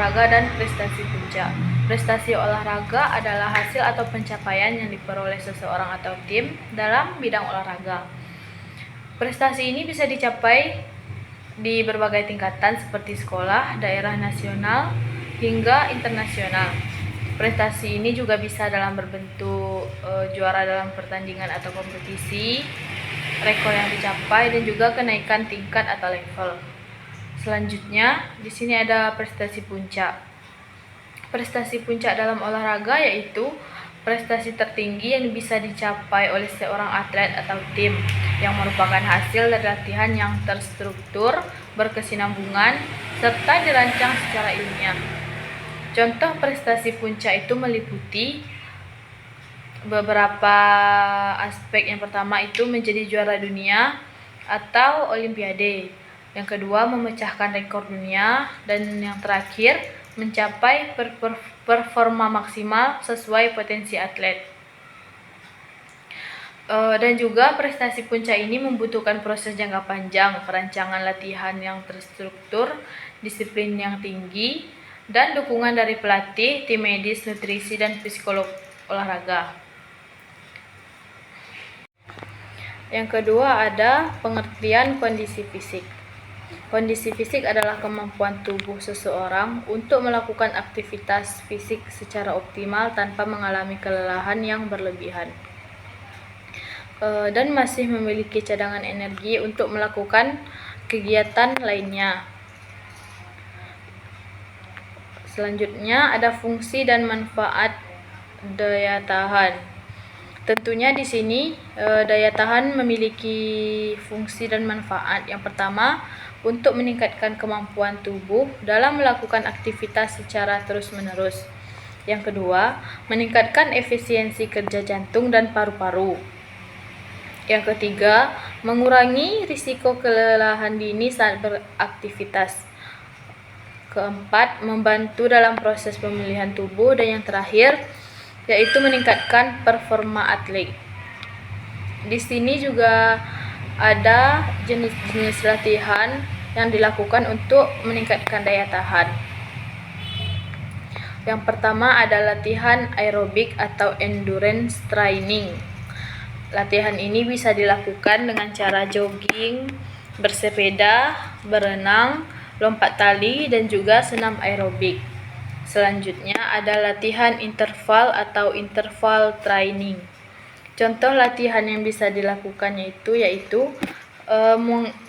olahraga dan prestasi puncak. Prestasi olahraga adalah hasil atau pencapaian yang diperoleh seseorang atau tim dalam bidang olahraga. Prestasi ini bisa dicapai di berbagai tingkatan seperti sekolah, daerah, nasional, hingga internasional. Prestasi ini juga bisa dalam berbentuk juara dalam pertandingan atau kompetisi, rekor yang dicapai, dan juga kenaikan tingkat atau level. Selanjutnya, di sini ada prestasi puncak. Prestasi puncak dalam olahraga yaitu prestasi tertinggi yang bisa dicapai oleh seorang atlet atau tim yang merupakan hasil dari latihan yang terstruktur, berkesinambungan, serta dirancang secara ilmiah. Contoh prestasi puncak itu meliputi beberapa aspek. Yang pertama itu menjadi juara dunia atau olimpiade. Yang kedua, memecahkan rekor dunia. Dan yang terakhir, mencapai performa maksimal sesuai potensi atlet. Dan juga prestasi puncak ini membutuhkan proses jangka panjang, perancangan latihan yang terstruktur, disiplin yang tinggi, dan dukungan dari pelatih, tim medis, nutrisi, dan psikolog olahraga. Yang kedua ada pengertian kondisi fisik. Kondisi fisik adalah kemampuan tubuh seseorang untuk melakukan aktivitas fisik secara optimal tanpa mengalami kelelahan yang berlebihan, dan masih memiliki cadangan energi untuk melakukan kegiatan lainnya. Selanjutnya ada fungsi dan manfaat daya tahan. Tentunya di sini daya tahan memiliki fungsi dan manfaat. Yang pertama, untuk meningkatkan kemampuan tubuh dalam melakukan aktivitas secara terus-menerus. Yang kedua, meningkatkan efisiensi kerja jantung dan paru-paru. Yang ketiga, mengurangi risiko kelelahan dini saat beraktivitas. Keempat, membantu dalam proses pemilihan tubuh. Dan yang terakhir, yaitu meningkatkan performa atlet. Di sini juga ada jenis-jenis latihan yang dilakukan untuk meningkatkan daya tahan. Yang pertama ada latihan aerobik atau endurance training. Latihan ini bisa dilakukan dengan cara jogging, bersepeda, berenang, lompat tali, dan juga senam aerobik. Selanjutnya ada latihan interval atau interval training. Contoh latihan yang bisa dilakukan yaitu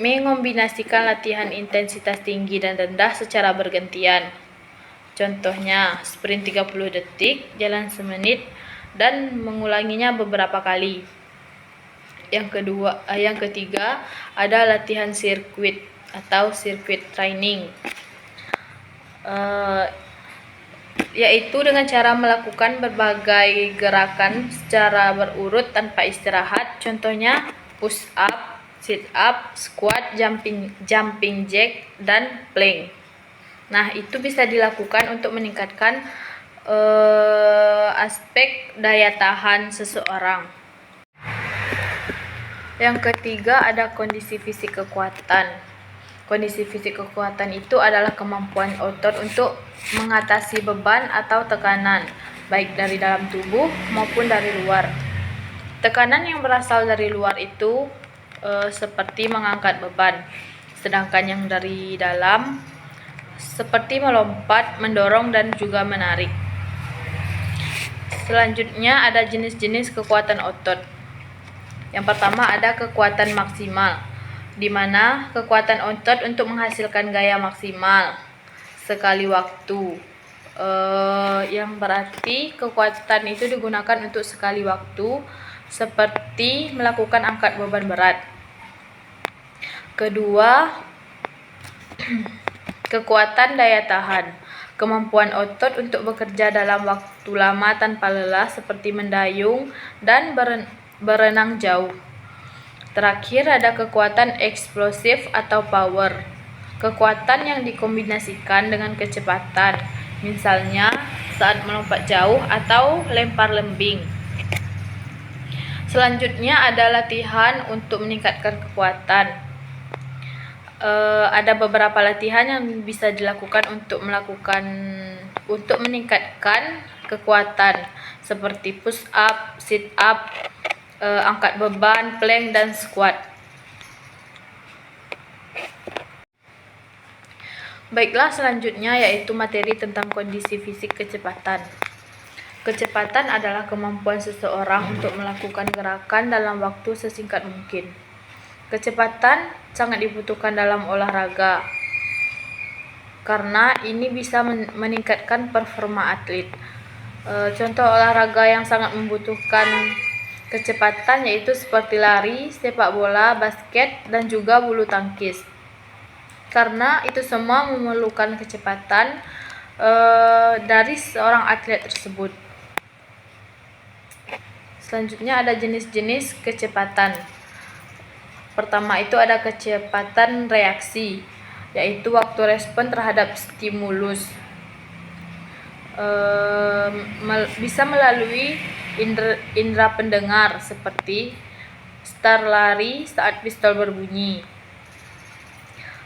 mengombinasikan latihan intensitas tinggi dan rendah secara bergantian. Contohnya sprint 30 detik, jalan semenit, dan mengulanginya beberapa kali. Yang ketiga ada latihan sirkuit atau circuit training. Yaitu dengan cara melakukan berbagai gerakan secara berurut tanpa istirahat. Contohnya push up, sit up, squat, jumping jack, dan plank. Nah, itu bisa dilakukan untuk meningkatkan aspek daya tahan seseorang. Yang ketiga ada kondisi fisik kekuatan. Kondisi fisik kekuatan itu adalah kemampuan otot untuk mengatasi beban atau tekanan, baik dari dalam tubuh maupun dari luar. Tekanan yang berasal dari luar itu seperti mengangkat beban, sedangkan yang dari dalam seperti melompat, mendorong, dan juga menarik. Selanjutnya ada jenis-jenis kekuatan otot. Yang pertama ada kekuatan maksimal, di mana kekuatan otot untuk menghasilkan gaya maksimal sekali waktu. Yang berarti kekuatan itu digunakan untuk sekali waktu, seperti melakukan angkat beban berat. Kedua, kekuatan daya tahan, kemampuan otot untuk bekerja dalam waktu lama tanpa lelah, seperti mendayung dan berenang jauh. Terakhir ada kekuatan eksplosif atau power, kekuatan yang dikombinasikan dengan kecepatan, misalnya saat melompat jauh atau lempar lembing. Selanjutnya ada latihan untuk meningkatkan kekuatan. ada beberapa latihan yang bisa dilakukan untuk meningkatkan kekuatan seperti push up, sit up, angkat beban, plank, dan squat. Baiklah, selanjutnya yaitu materi tentang kondisi fisik kecepatan. Kecepatan adalah kemampuan seseorang untuk melakukan gerakan dalam waktu sesingkat mungkin. Kecepatan sangat dibutuhkan dalam olahraga karena ini bisa meningkatkan performa atlet. Contoh olahraga yang sangat membutuhkan kecepatan yaitu seperti lari, sepak bola, basket, dan juga bulu tangkis. Karena itu semua memerlukan kecepatan dari seorang atlet tersebut. Selanjutnya ada jenis-jenis kecepatan. Pertama itu ada kecepatan reaksi, yaitu waktu respon terhadap stimulus. Bisa melalui indera pendengar seperti start lari saat pistol berbunyi.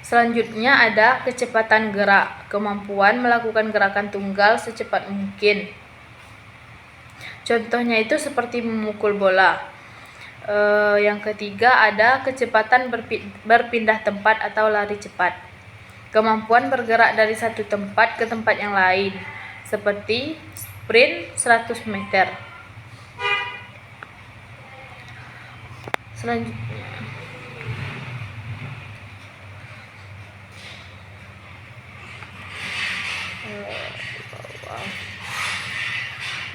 Selanjutnya ada kecepatan gerak, kemampuan melakukan gerakan tunggal secepat mungkin. Contohnya itu seperti memukul bola. Yang ketiga ada kecepatan berpindah tempat atau lari cepat. Kemampuan bergerak dari satu tempat ke tempat yang lain, seperti sprint 100 meter. Selanjutnya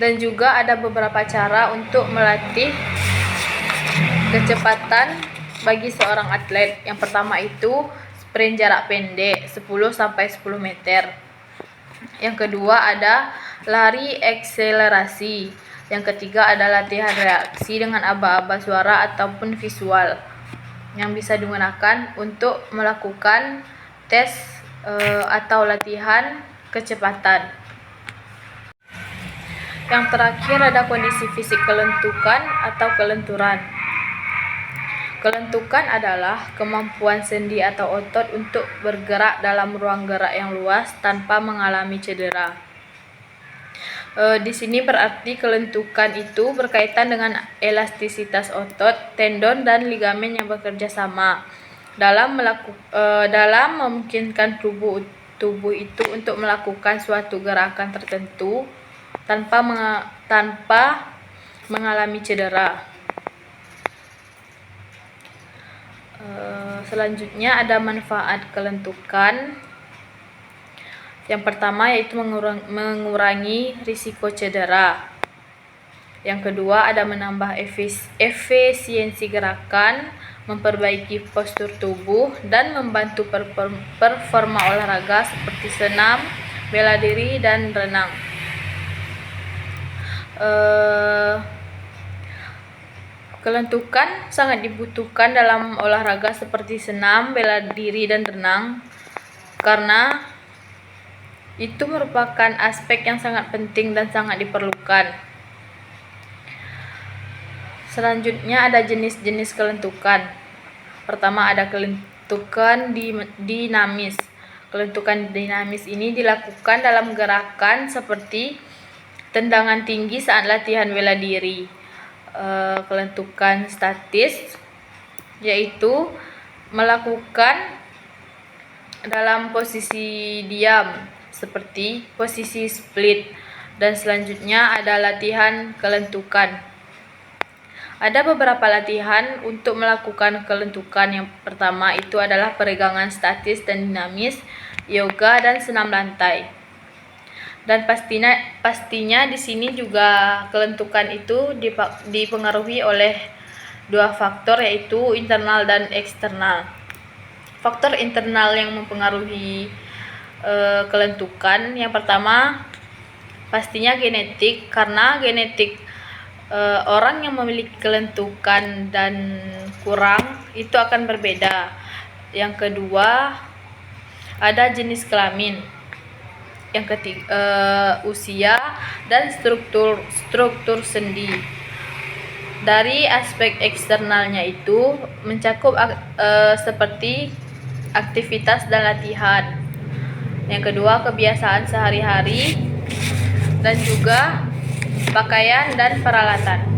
dan juga ada beberapa cara untuk melatih kecepatan bagi seorang atlet. Yang pertama itu sprint jarak pendek 10-10 meter. Yang kedua ada lari akselerasi. Yang ketiga ada latihan reaksi dengan aba-aba suara ataupun visual yang bisa digunakan untuk melakukan tes atau latihan kecepatan. Yang terakhir ada kondisi fisik kelentukan atau kelenturan. Kelentukan adalah kemampuan sendi atau otot untuk bergerak dalam ruang gerak yang luas tanpa mengalami cedera. Di sini berarti kelentukan itu berkaitan dengan elastisitas otot, tendon, dan ligamen yang bekerja sama dalam memungkinkan tubuh itu untuk melakukan suatu gerakan tertentu tanpa mengalami cedera. Selanjutnya ada manfaat kelentukan. Yang pertama yaitu mengurangi risiko cedera. Yang kedua ada menambah efisiensi gerakan, memperbaiki postur tubuh, dan membantu performa olahraga seperti senam, bela diri, dan renang. Kelentukan sangat dibutuhkan dalam olahraga seperti senam, bela diri, dan renang karena itu merupakan aspek yang sangat penting dan sangat diperlukan. Selanjutnya ada jenis-jenis kelentukan. Pertama ada kelentukan dinamis. Kelentukan dinamis ini dilakukan dalam gerakan seperti tendangan tinggi saat latihan bela diri. Kelentukan statis yaitu melakukan dalam posisi diam seperti posisi split. Dan selanjutnya ada latihan kelentukan. Ada beberapa latihan untuk melakukan kelentukan. Yang pertama itu adalah peregangan statis dan dinamis, yoga, dan senam lantai. Dan pastinya di sini juga kelentukan itu dipengaruhi oleh dua faktor yaitu internal dan eksternal. Faktor internal yang mempengaruhi kelentukan yang pertama pastinya genetik, karena genetik orang yang memiliki kelentukan dan kurang itu akan berbeda. Yang kedua ada jenis kelamin. Yang ketiga usia dan struktur sendi. Dari aspek eksternalnya itu mencakup seperti aktivitas dan latihan. Yang kedua, kebiasaan sehari-hari dan juga pakaian dan peralatan.